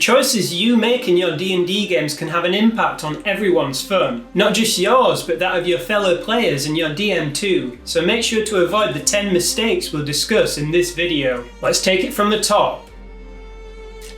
choices you make in your D&D games can have an impact on everyone's fun. Not just yours, but that of your fellow players and your DM too. So make sure to avoid the 10 mistakes we'll discuss in this video. Let's take it from the top.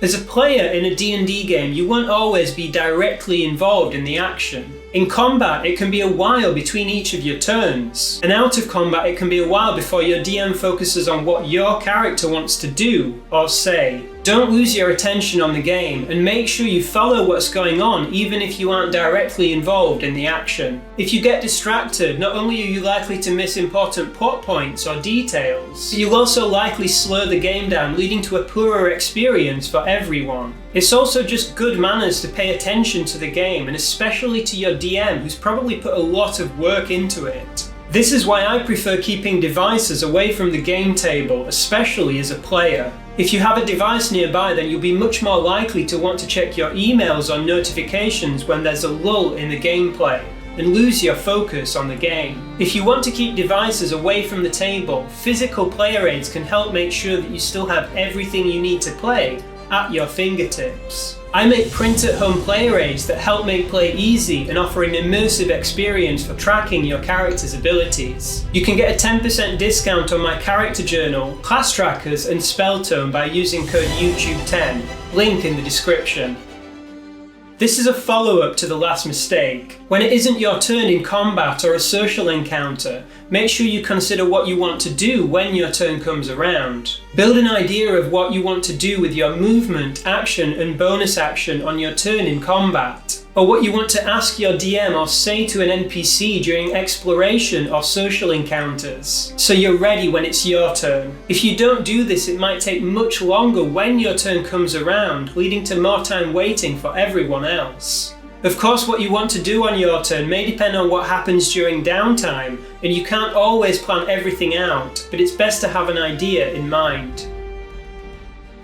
As a player in a D&D game, you won't always be directly involved in the action. In combat, it can be a while between each of your turns. And out of combat, it can be a while before your DM focuses on what your character wants to do or say. Don't lose your attention on the game, and make sure you follow what's going on even if you aren't directly involved in the action. If you get distracted, not only are you likely to miss important plot points or details, but you'll also likely slow the game down, leading to a poorer experience for everyone. It's also just good manners to pay attention to the game, and especially to your DM, who's probably put a lot of work into it. This is why I prefer keeping devices away from the game table, especially as a player. If you have a device nearby, then you'll be much more likely to want to check your emails or notifications when there's a lull in the gameplay, and lose your focus on the game. If you want to keep devices away from the table, physical player aids can help make sure that you still have everything you need to play at your fingertips. I make print-at-home player aids that help make play easy and offer an immersive experience for tracking your character's abilities. You can get a 10% discount on my character journal, class trackers and spell tome by using code YouTube10, link in the description. This is a follow-up to the last mistake. When it isn't your turn in combat or a social encounter, make sure you consider what you want to do when your turn comes around. Build an idea of what you want to do with your movement, action and bonus action on your turn in combat, or what you want to ask your DM or say to an NPC during exploration or social encounters, so you're ready when it's your turn. If you don't do this, it might take much longer when your turn comes around, leading to more time waiting for everyone else. Of course, what you want to do on your turn may depend on what happens during downtime, and you can't always plan everything out, but it's best to have an idea in mind.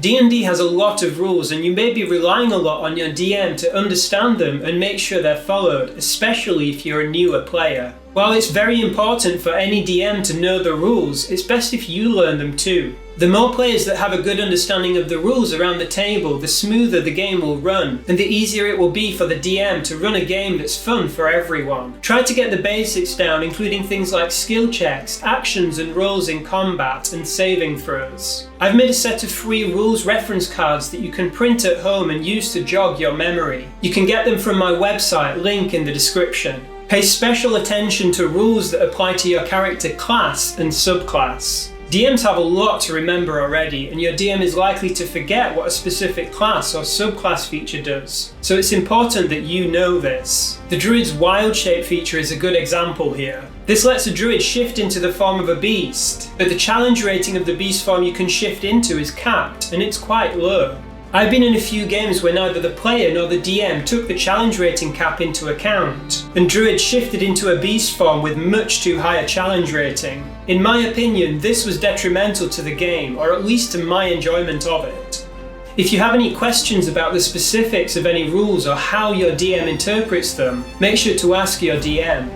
D&D has a lot of rules, and you may be relying a lot on your DM to understand them and make sure they're followed, especially if you're a newer player. While it's very important for any DM to know the rules, it's best if you learn them too. The more players that have a good understanding of the rules around the table, the smoother the game will run, and the easier it will be for the DM to run a game that's fun for everyone. Try to get the basics down, including things like skill checks, actions and roles in combat, and saving throws. I've made a set of free rules reference cards that you can print at home and use to jog your memory. You can get them from my website, link in the description. Pay special attention to rules that apply to your character class and subclass. DMs have a lot to remember already, and your DM is likely to forget what a specific class or subclass feature does, so it's important that you know this. The druid's wild shape feature is a good example here. This lets a druid shift into the form of a beast, but the challenge rating of the beast form you can shift into is capped, and it's quite low. I've been in a few games where neither the player nor the DM took the challenge rating cap into account, and druids shifted into a beast form with much too high a challenge rating. In my opinion, this was detrimental to the game, or at least to my enjoyment of it. If you have any questions about the specifics of any rules or how your DM interprets them, make sure to ask your DM.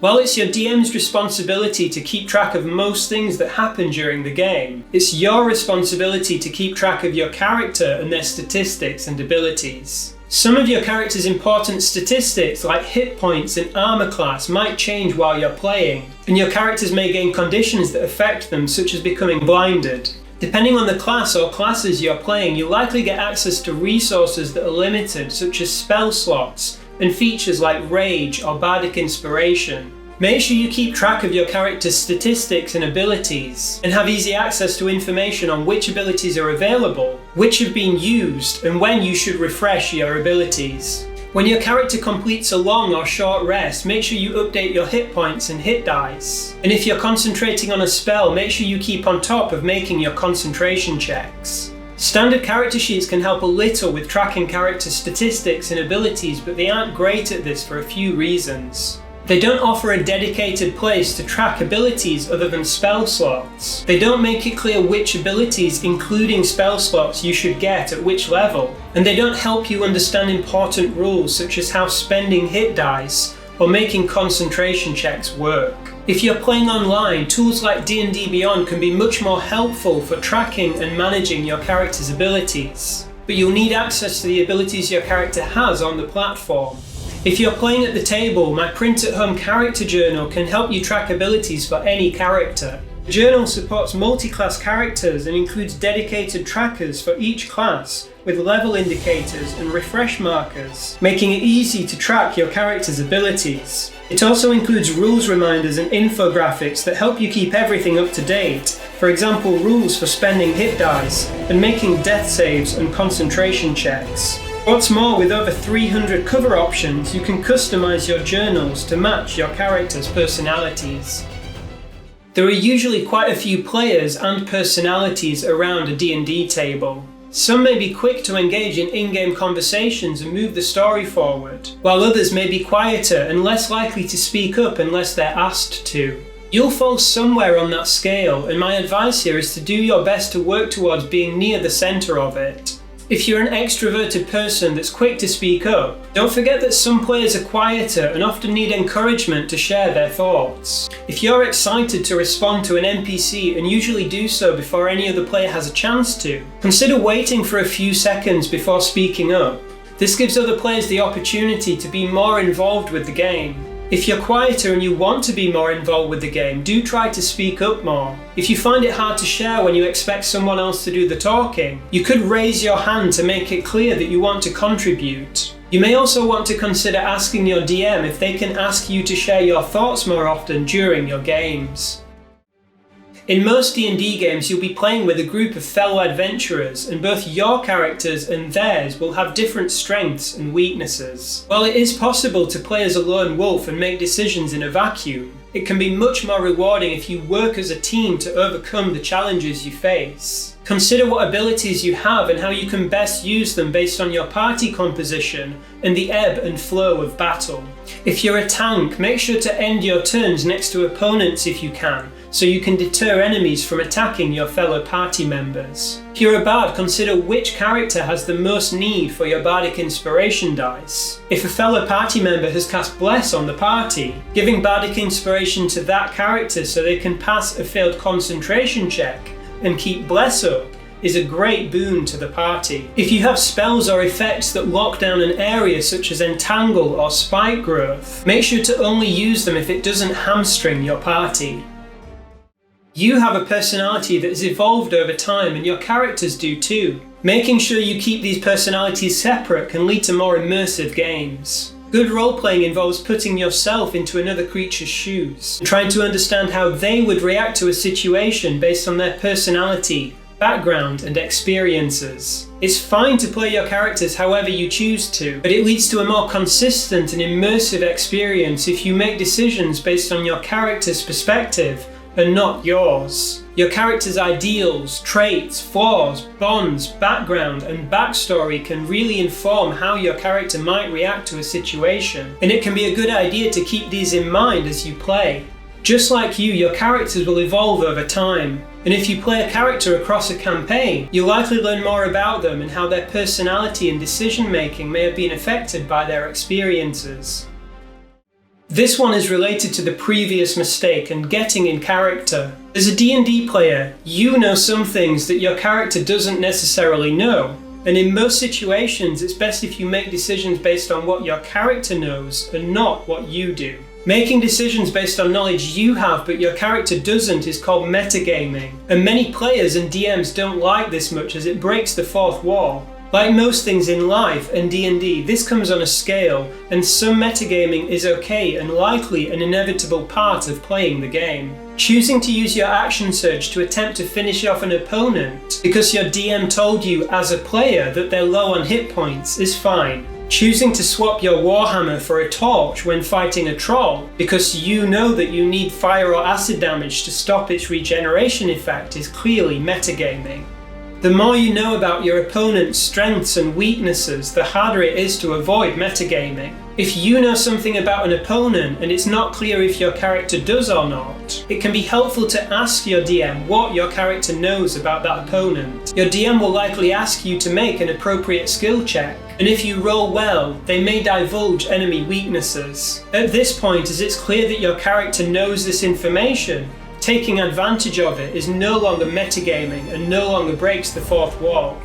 While it's your DM's responsibility to keep track of most things that happen during the game, it's your responsibility to keep track of your character and their statistics and abilities. Some of your character's important statistics, like hit points and armor class, might change while you're playing, and your characters may gain conditions that affect them, such as becoming blinded. Depending on the class or classes you're playing, you'll likely get access to resources that are limited, such as spell slots, and features like Rage or Bardic Inspiration. Make sure you keep track of your character's statistics and abilities, and have easy access to information on which abilities are available, which have been used, and when you should refresh your abilities. When your character completes a long or short rest, make sure you update your hit points and hit dice. And if you're concentrating on a spell, make sure you keep on top of making your concentration checks. Standard character sheets can help a little with tracking character statistics and abilities, but they aren't great at this for a few reasons. They don't offer a dedicated place to track abilities other than spell slots. They don't make it clear which abilities, including spell slots, you should get at which level. And they don't help you understand important rules such as how spending hit dice or making concentration checks work. If you're playing online, tools like D&D Beyond can be much more helpful for tracking and managing your character's abilities. but you'll need access to the abilities your character has on the platform. If you're playing at the table, my print-at-home character journal can help you track abilities for any character. The journal supports multi-class characters and includes dedicated trackers for each class, with level indicators and refresh markers, making it easy to track your character's abilities. It also includes rules reminders and infographics that help you keep everything up to date, for example rules for spending hit dice and making death saves and concentration checks. What's more, with over 300 cover options, you can customize your journals to match your character's personalities. There are usually quite a few players and personalities around a D&D table. Some may be quick to engage in in-game conversations and move the story forward, while others may be quieter and less likely to speak up unless they're asked to. You'll fall somewhere on that scale, and my advice here is to do your best to work towards being near the center of it. If you're an extroverted person that's quick to speak up, don't forget that some players are quieter and often need encouragement to share their thoughts. If you're excited to respond to an NPC and usually do so before any other player has a chance to, consider waiting for a few seconds before speaking up. This gives other players the opportunity to be more involved with the game. If you're quieter and you want to be more involved with the game, do try to speak up more. If you find it hard to share when you expect someone else to do the talking, you could raise your hand to make it clear that you want to contribute. You may also want to consider asking your DM if they can ask you to share your thoughts more often during your games. In most D&D games, you'll be playing with a group of fellow adventurers, and both your characters and theirs will have different strengths and weaknesses. While it is possible to play as a lone wolf and make decisions in a vacuum, it can be much more rewarding if you work as a team to overcome the challenges you face. Consider what abilities you have and how you can best use them based on your party composition and the ebb and flow of battle. If you're a tank, make sure to end your turns next to opponents if you can, so you can deter enemies from attacking your fellow party members. If you're a bard, consider which character has the most need for your bardic inspiration dice. If a fellow party member has cast Bless on the party, giving bardic inspiration to that character so they can pass a failed concentration check and keep Bless up is a great boon to the party. If you have spells or effects that lock down an area such as Entangle or Spike Growth, make sure to only use them if it doesn't hamstring your party. You have a personality that has evolved over time, and your characters do too. Making sure you keep these personalities separate can lead to more immersive games. Good role-playing involves putting yourself into another creature's shoes, and trying to understand how they would react to a situation based on their personality, background, and experiences. It's fine to play your characters however you choose to, but it leads to a more consistent and immersive experience if you make decisions based on your character's perspective and not yours. Your character's ideals, traits, flaws, bonds, background, and backstory can really inform how your character might react to a situation, and it can be a good idea to keep these in mind as you play. Just like you, your characters will evolve over time, and if you play a character across a campaign, you'll likely learn more about them and how their personality and decision making may have been affected by their experiences. This one is related to the previous mistake and getting in character. As a D&D player, you know some things that your character doesn't necessarily know, and in most situations it's best if you make decisions based on what your character knows and not what you do. Making decisions based on knowledge you have but your character doesn't is called metagaming, and many players and DMs don't like this much as it breaks the fourth wall. Like most things in life and D&D, this comes on a scale, and some metagaming is okay and likely an inevitable part of playing the game. Choosing to use your action surge to attempt to finish off an opponent because your DM told you as a player that they're low on hit points is fine. Choosing to swap your warhammer for a torch when fighting a troll because you know that you need fire or acid damage to stop its regeneration effect is clearly metagaming. The more you know about your opponent's strengths and weaknesses, the harder it is to avoid metagaming. If you know something about an opponent and it's not clear if your character does or not, it can be helpful to ask your DM what your character knows about that opponent. Your DM will likely ask you to make an appropriate skill check, and if you roll well, they may divulge enemy weaknesses. At this point, as it's clear that your character knows this information, taking advantage of it is no longer metagaming and no longer breaks the fourth wall.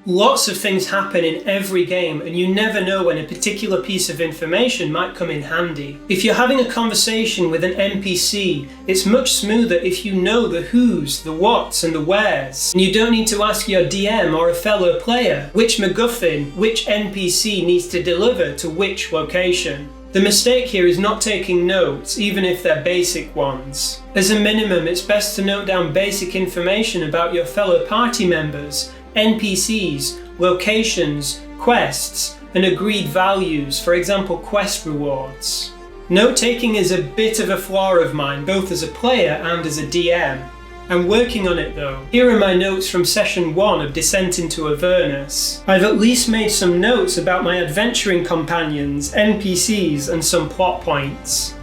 Lots of things happen in every game, and you never know when a particular piece of information might come in handy. If you're having a conversation with an NPC, it's much smoother if you know the who's, the what's, and the where's. And you don't need to ask your DM or a fellow player which MacGuffin, which NPC needs to deliver to which location. The mistake here is not taking notes, even if they're basic ones. As a minimum, it's best to note down basic information about your fellow party members, NPCs, locations, quests, and agreed values, for example quest rewards. Note-taking is a bit of a flaw of mine, both as a player and as a DM. I'm working on it though. Here are my notes from session 1 of Descent into Avernus. I've at least made some notes about my adventuring companions, NPCs, and some plot points.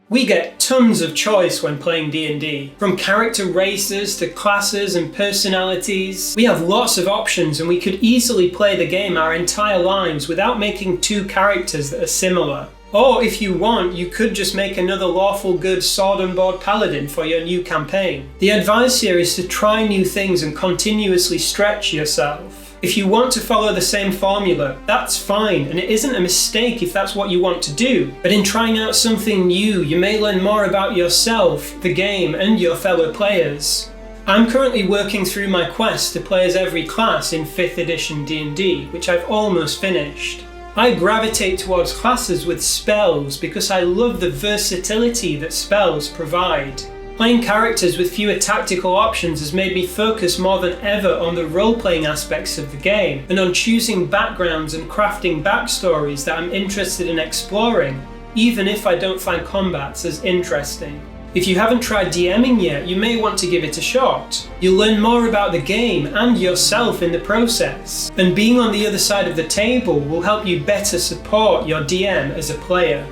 We get tons of choice when playing D&D. From character races to classes and personalities. We have lots of options and we could easily play the game our entire lives without making 2 characters that are similar. Or if you want, you could just make another lawful good sword and board paladin for your new campaign. The advice here is to try new things and continuously stretch yourself. If you want to follow the same formula, that's fine, and it isn't a mistake if that's what you want to do. But in trying out something new, you may learn more about yourself, the game, and your fellow players. I'm currently working through my quest to play as every class in 5th edition D&D, which I've almost finished. I gravitate towards classes with spells because I love the versatility that spells provide. Playing characters with fewer tactical options has made me focus more than ever on the role-playing aspects of the game, and on choosing backgrounds and crafting backstories that I'm interested in exploring, even if I don't find combats as interesting. If you haven't tried DMing yet, you may want to give it a shot. You'll learn more about the game and yourself in the process, and being on the other side of the table will help you better support your DM as a player.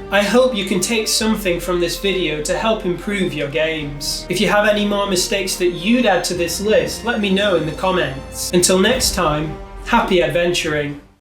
I hope you can take something from this video to help improve your games. If you have any more mistakes that you'd add to this list, let me know in the comments. Until next time, happy adventuring!